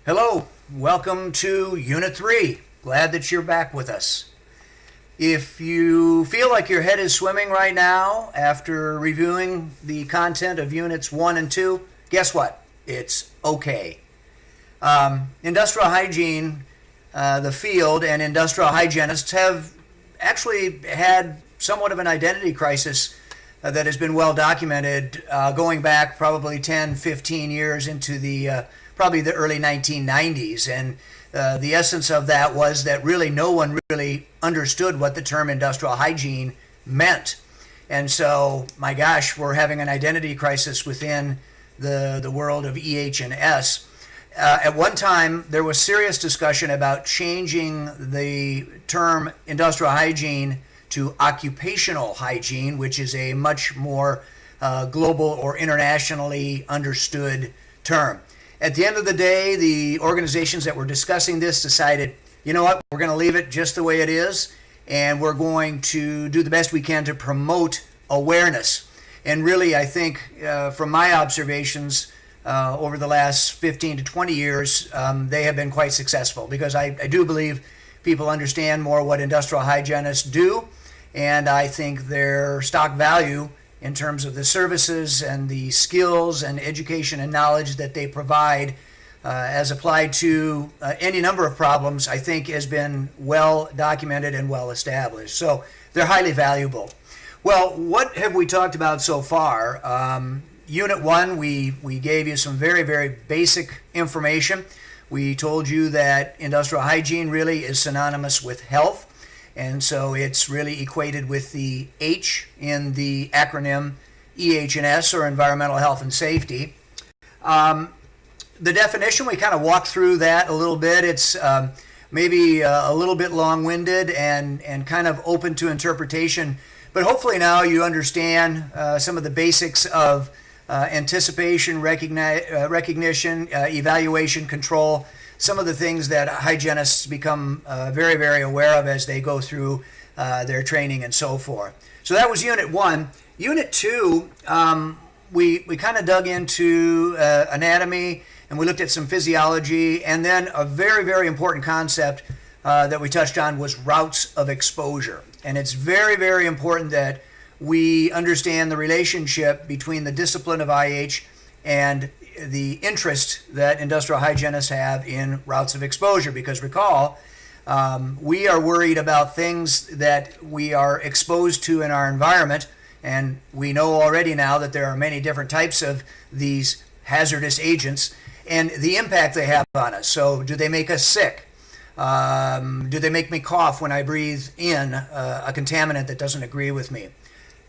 Hello, welcome to Unit 3. Glad that you're back with us. If you feel like your head is swimming right now after reviewing the content of Units 1 and 2, guess what? It's okay. Industrial hygiene, the field, and industrial hygienists have actually had somewhat of an identity crisis that has been well documented going back probably 10, 15 years into the probably the early 1990s. And the essence of that was that really no one really understood what the term industrial hygiene meant. And so, my gosh, we're having an identity crisis within the world of EH&S. At one time, there was serious discussion about changing the term industrial hygiene to occupational hygiene, which is a much more global or internationally understood term. At the end of the day, the organizations that were discussing this decided, you know what, we're going to leave it just the way it is, and we're going to do the best we can to promote awareness. And really, I think from my observations over the last 15 to 20 years, they have been quite successful, because I do believe people understand more what industrial hygienists do, and I think their stock value in terms of the services and the skills and education and knowledge that they provide as applied to any number of problems, I think has been well documented and well established. So they're highly valuable. Well, what have we talked about so far? Unit 1, we gave you some very, very basic information. We told you that industrial hygiene really is synonymous with health. And so it's really equated with the H in the acronym EH&S, or Environmental Health and Safety. The definition, we kind of walked through that a little bit. It's maybe a little bit long-winded and kind of open to interpretation. But hopefully now you understand some of the basics of anticipation, recognition, evaluation, control, some of the things that hygienists become very, very aware of as they go through their training and so forth. So that was Unit 1. Unit 2, we kind of dug into anatomy, and we looked at some physiology, and then a very, very important concept that we touched on was routes of exposure. And it's very, very important that we understand the relationship between the discipline of IH and the interest that industrial hygienists have in routes of exposure, because recall, we are worried about things that we are exposed to in our environment, and we know already now that there are many different types of these hazardous agents and the impact they have on us. So do they make us sick? Do they make me cough when I breathe in a contaminant that doesn't agree with me?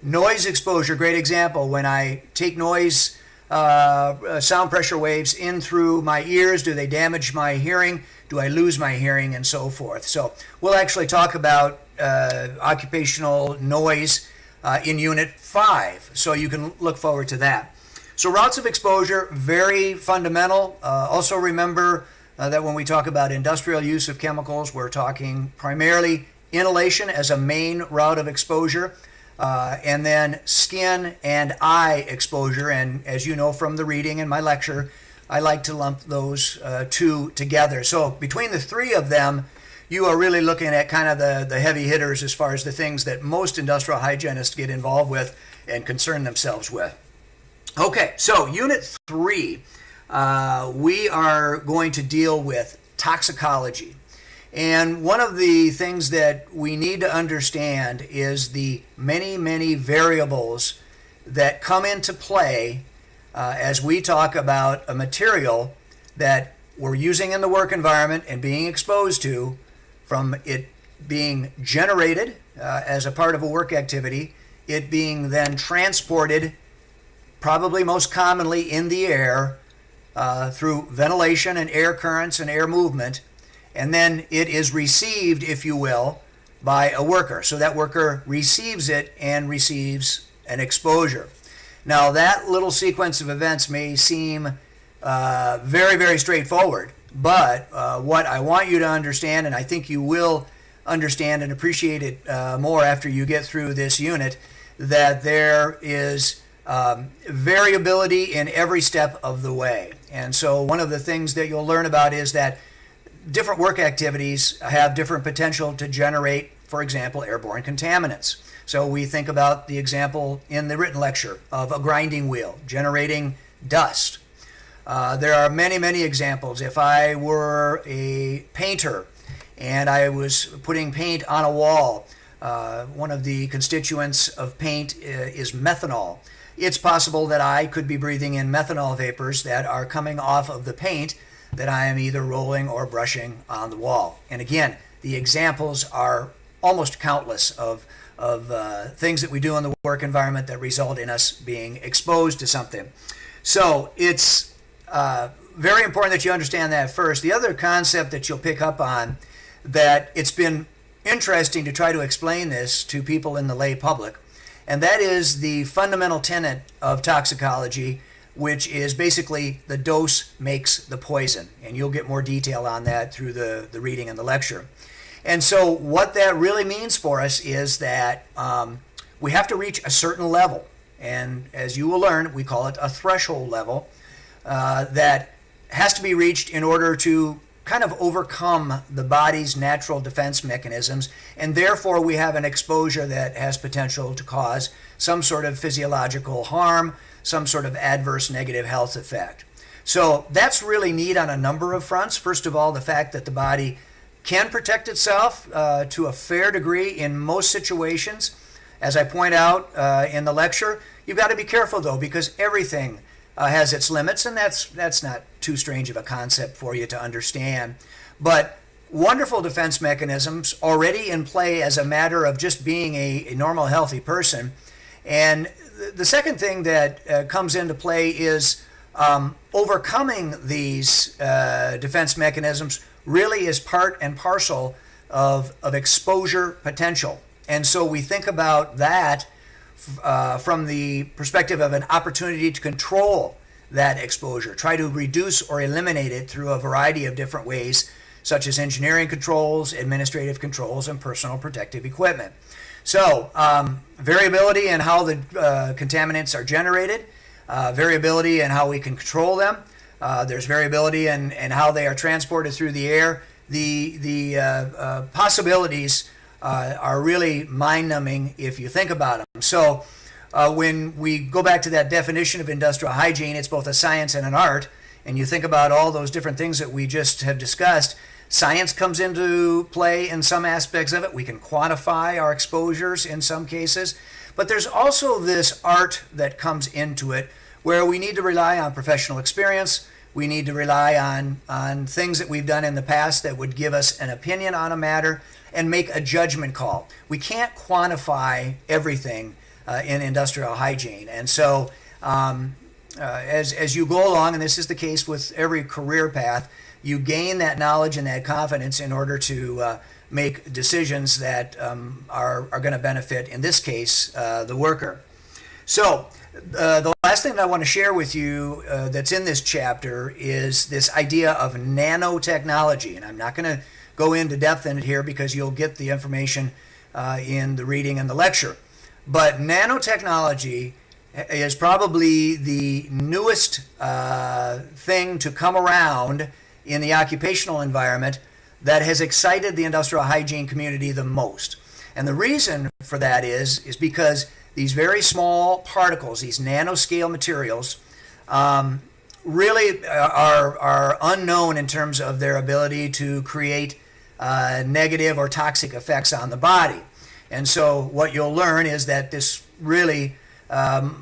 Noise exposure, great example. When I take noise, sound pressure waves in through my ears, do they damage my hearing? Do I lose my hearing, and so forth? So we'll actually talk about occupational noise in Unit 5, so you can look forward to that. So routes of exposure, very fundamental. Also remember that when we talk about industrial use of chemicals, we're talking primarily inhalation as a main route of exposure. And then skin and eye exposure. And as you know from the reading in my lecture, I like to lump those two together. So between the three of them, you are really looking at kind of the heavy hitters as far as the things that most industrial hygienists get involved with and concern themselves with. Okay, so Unit 3, we are going to deal with toxicology. And one of the things that we need to understand is the many, many variables that come into play as we talk about a material that we're using in the work environment and being exposed to, from it being generated as a part of a work activity, it being then transported, probably most commonly in the air, through ventilation and air currents and air movement, and then it is received, if you will, by a worker. So that worker receives it and receives an exposure. Now, that little sequence of events may seem very, very straightforward, but what I want you to understand, and I think you will understand and appreciate it more after you get through this unit, that there is variability in every step of the way. And so one of the things that you'll learn about is that different work activities have different potential to generate, for example, airborne contaminants. So we think about the example in the written lecture of a grinding wheel generating dust. There are many, many examples. If I were a painter and I was putting paint on a wall, one of the constituents of paint is methanol. It's possible that I could be breathing in methanol vapors that are coming off of the paint that I am either rolling or brushing on the wall. And again, the examples are almost countless of things that we do in the work environment that result in us being exposed to something. So it's very important that you understand that first. The other concept that you'll pick up on, that it's been interesting to try to explain this to people in the lay public, and that is the fundamental tenet of toxicology, which is basically the dose makes the poison. And you'll get more detail on that through the reading and the lecture. And so what that really means for us is that we have to reach a certain level. And as you will learn, we call it a threshold level that has to be reached in order to kind of overcome the body's natural defense mechanisms, and therefore we have an exposure that has potential to cause some sort of physiological harm, some sort of adverse negative health effect. So that's really neat on a number of fronts. First of all, the fact that the body can protect itself to a fair degree in most situations. As I point out in the lecture, you've got to be careful though, because everything has its limits, and that's not too strange of a concept for you to understand. But wonderful defense mechanisms already in play as a matter of just being a normal, healthy person. And the second thing that comes into play is overcoming these defense mechanisms really is part and parcel of exposure potential. And so we think about that from the perspective of an opportunity to control that exposure, try to reduce or eliminate it through a variety of different ways, such as engineering controls, administrative controls, and personal protective equipment. So variability in how the contaminants are generated, variability in how we can control them. There's variability in how they are transported through the air. The possibilities are really mind-numbing if you think about them. So when we go back to that definition of industrial hygiene, it's both a science and an art. And you think about all those different things that we just have discussed. Science comes into play in some aspects of it. We can quantify our exposures in some cases. But there's also this art that comes into it where we need to rely on professional experience. We need to rely on things that we've done in the past that would give us an opinion on a matter and make a judgment call. We can't quantify everything in industrial hygiene. And so as you go along, and this is the case with every career path, you gain that knowledge and that confidence in order to make decisions that are going to benefit, in this case, the worker. So the last thing that I want to share with you that's in this chapter is this idea of nanotechnology. And I'm not going to go into depth in it here because you'll get the information in the reading and the lecture. But nanotechnology is probably the newest thing to come around in the occupational environment that has excited the industrial hygiene community the most. And the reason for that is because these very small particles, these nanoscale materials, really are unknown in terms of their ability to create negative or toxic effects on the body. And so what you'll learn is that this really,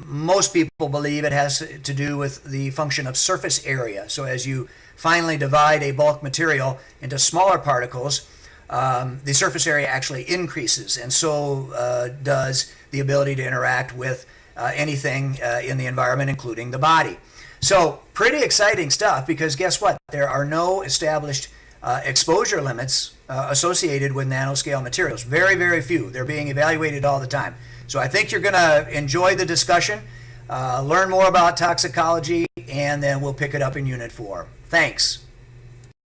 most people believe it has to do with the function of surface area. So as you finally divide a bulk material into smaller particles, the surface area actually increases, and so does the ability to interact with anything in the environment, including the body. So pretty exciting stuff, because guess what? There are no established exposure limits associated with nanoscale materials. Very, very few. They're being evaluated all the time. So I think you're going to enjoy the discussion, learn more about toxicology, and then we'll pick it up in Unit 4. Thanks.